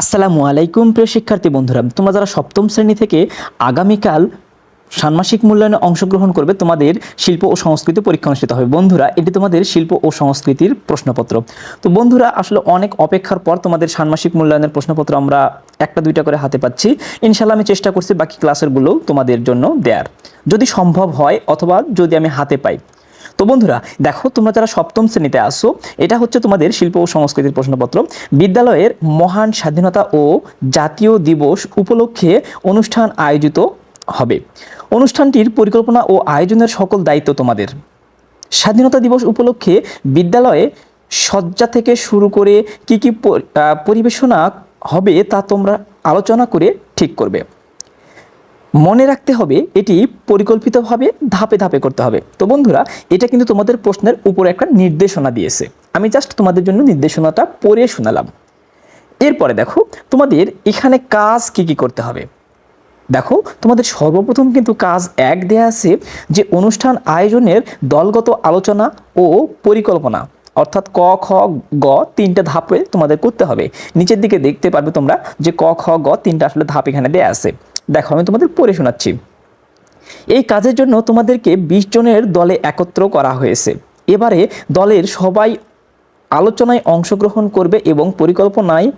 আসসালামু আলাইকুম প্রিয় শিক্ষার্থী বন্ধুরা, তোমরা যারা সপ্তম শ্রেণী থেকে আগামীকাল ষান্মাসিক মূল্যায়নে অংশগ্রহণ করবে, তোমাদের শিল্প ও সংস্কৃতি পরীক্ষা অনুষ্ঠিত হবে। বন্ধুরা, এটি তোমাদের শিল্প ও সংস্কৃতির প্রশ্নপত্র। তো বন্ধুরা, আসলে অনেক অপেক্ষার পর তোমাদের ষান্মাসিক মূল্যায়নের প্রশ্নপত্র আমরা একটা দুইটা করে হাতে পাচ্ছি। ইনশাল্লাহ আমি চেষ্টা করছি বাকি ক্লাসেরগুলো তোমাদের জন্য দেয়ার, যদি সম্ভব হয় অথবা যদি আমি হাতে পাই। তো বন্ধুরা দেখো, তোমরা যারা সপ্তম শ্রেণীতে আসো, এটা হচ্ছে তোমাদের শিল্প ও সংস্কৃতির প্রশ্নপত্র। বিদ্যালয়ের মহান স্বাধীনতা ও জাতীয় দিবস উপলক্ষে অনুষ্ঠান আয়োজিত হবে। অনুষ্ঠানটির পরিকল্পনা ও আয়োজনের সকল দায়িত্ব তোমাদের। স্বাধীনতা দিবস উপলক্ষে বিদ্যালয়ে সজ্জা থেকে শুরু করে কি কি পরিবেশনা হবে তা তোমরা আলোচনা করে ঠিক করবে। মনে রাখতে হবে এটি পরিকল্পিতভাবে ধাপে ধাপে করতে হবে। তো বন্ধুরা, এটা কিন্তু তোমাদের প্রশ্নের উপরে একটা নির্দেশনা দিয়েছে, আমি জাস্ট তোমাদের জন্য নির্দেশনাটা পড়ে শোনালাম। এরপরে দেখো তোমাদের এখানে কাজ কি কি করতে হবে। দেখো তোমাদের সর্বপ্রথম কিন্তু কাজ 1 দেয়া আছে, যে অনুষ্ঠান আয়োজনের দলগত আলোচনা ও পরিকল্পনা, অর্থাৎ ক খ গ 3টে ধাপে তোমাদের করতে হবে। নিচের দিকে দেখতে পারবে তোমরা যে ক খ গ 3টা আসলে ধাপ এখানে দেয়া আছে। দেখো আমি তোমাদের পড়ে শোনাচ্ছি। এই কাজের জন্য তোমাদেরকে 20 জনের দলে একত্র করা হয়েছে। এবারে দলের সবাই আলোচনায় অংশগ্রহণ করবে এবং পরিকল্পনায়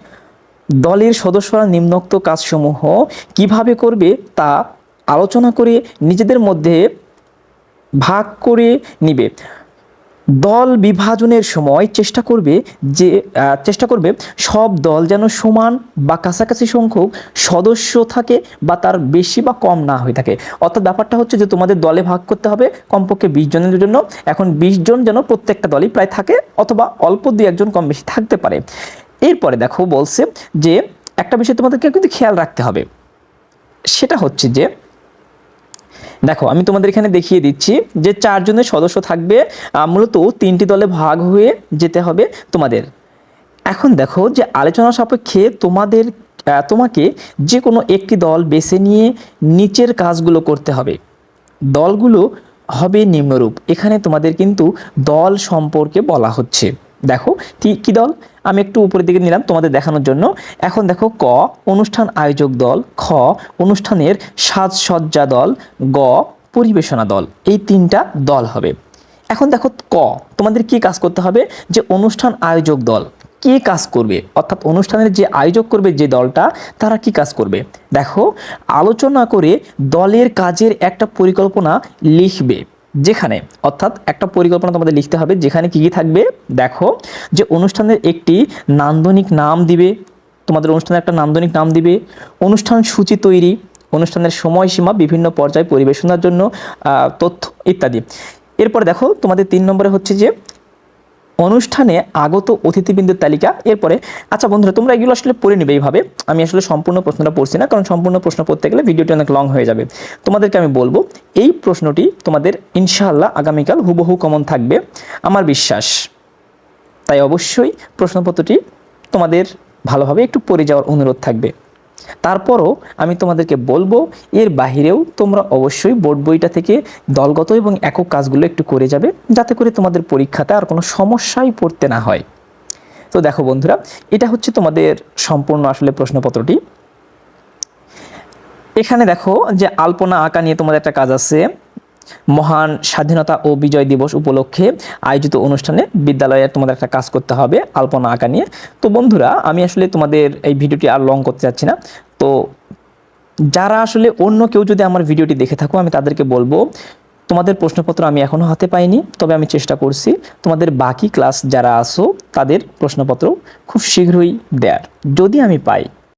দলের সদস্যরা নিম্নোক্ত কাজসমূহ কিভাবে করবে তা আলোচনা করে নিজেদের মধ্যে ভাগ করে নিবে। দল বিভাজনের সময় চেষ্টা করবে সব দল যেন সমান বা কাছাকাছি সংখ্যক সদস্য থাকে বা তার বেশি বা কম না হয়ে থাকে। অর্থাৎ ব্যাপারটা হচ্ছে যে তোমাদের দলে ভাগ করতে হবে কমপক্ষে 20 জনের জন্য। এখন 20 জন যেন প্রত্যেকটা দলই প্রায় থাকে, অথবা অল্প 2-1 জন কম বেশি থাকতে পারে। এরপরে দেখো বলছে যে একটা বিষয় তোমাদেরকে কিন্তু খেয়াল রাখতে হবে, সেটা হচ্ছে যে দেখো আমি তোমাদের এখানে দেখিয়ে দিচ্ছি যে 4 জনের সদস্য থাকবে, মূলত 3টি দলে ভাগ হয়ে যেতে হবে তোমাদের। এখন দেখো যে আলোচনা সাপেক্ষে তোমাকে যে কোনো একটি দল বেছে নিয়ে নিচের কাজগুলো করতে হবে। দলগুলো হবে নিম্নরূপ। এখানে তোমাদের কিন্তু দল সম্পর্কে বলা হচ্ছে। দেখো কি দল, আমি একটু উপরের দিকে নিলাম তোমাদের দেখানোর জন্য। এখন দেখো ক অনুষ্ঠান আয়োজক দল, খ অনুষ্ঠানের সাজসজ্জা দল, গ পরিবেশনা দল। এই 3টা দল হবে। এখন দেখো ক তোমাদের কি কাজ করতে হবে, যে অনুষ্ঠান আয়োজক দল কি কাজ করবে, অর্থাৎ অনুষ্ঠানের যে আয়োজক করবে যে দলটা, তারা কি কাজ করবে। দেখো আলোচনা করে দলের কাজের একটা পরিকল্পনা লিখবে, যেখানে অর্থাৎ একটা পরিকল্পনা তোমাদের লিখতে হবে যেখানে কি কি থাকবে। দেখো যে অনুষ্ঠানের একটি নান্দনিক নাম দিবে, তোমাদের অনুষ্ঠানের একটা নান্দনিক নাম দিবে, অনুষ্ঠান সূচি তৈরি, অনুষ্ঠানের সময়সীমা, বিভিন্ন পর্যায়ে পরিবেশনার জন্য তথ্য ইত্যাদি। এরপরে দেখো তোমাদের 3 নম্বরে হচ্ছে যে অনুষ্ঠানে আগত অতিথিবৃন্দের তালিকা। এরপরে আচ্ছা বন্ধুরা, তোমরা এগুলো আসলে পড়ে নেবে এইভাবে। আমি আসলে সম্পূর্ণ প্রশ্নটা পড়ছি না, কারণ সম্পূর্ণ প্রশ্ন পড়তে গেলে ভিডিওটি অনেক লং হয়ে যাবে। তোমাদেরকে আমি বলবো এই প্রশ্নটি তোমাদের ইনশাআল্লাহ আগামীকাল হুবহু কমন থাকবে আমার বিশ্বাস। তাই অবশ্যই প্রশ্নপত্রটি তোমাদের ভালোভাবে একটু পড়ে যাওয়ার অনুরোধ থাকবে। তারপরও আমি তোমাদেরকে বলবো এর বাহিরেও তোমরা অবশ্যই বোর্ড বইটা থেকে দলগত এবং একক কাজগুলো একটু করে যাবে, যাতে করে তোমাদের পরীক্ষাতে আর কোনো সমস্যায় পড়তে না হয়। তো দেখো বন্ধুরা, এটা হচ্ছে তোমাদের সম্পূর্ণ আসলে প্রশ্নপত্রটি। এখানে দেখো যে আলপনা আঁকা নিয়ে তোমাদের একটা কাজ আছে। মহান স্বাধীনতা ও বিজয় দিবস উপলক্ষে আয়োজিত অনুষ্ঠানে বিদ্যালয়ে তোমাদের একটা কাজ করতে হবে আলপনা আঁকা নিয়ে। তো বন্ধুরা, আমি আসলে তোমাদের এই ভিডিওটি আর লং করতে যাচ্ছি না। তো যারা আসলে অন্য কেউ যদি আমার ভিডিওটি দেখে থাকো, আমি তাদেরকে বলবো তোমাদের প্রশ্নপত্র আমি এখনও হাতে পাইনি, তবে আমি চেষ্টা করছি তোমাদের বাকি ক্লাস যারা আসো তাদের প্রশ্নপত্র খুব শীঘ্রই দেয়ার, যদি আমি পাই।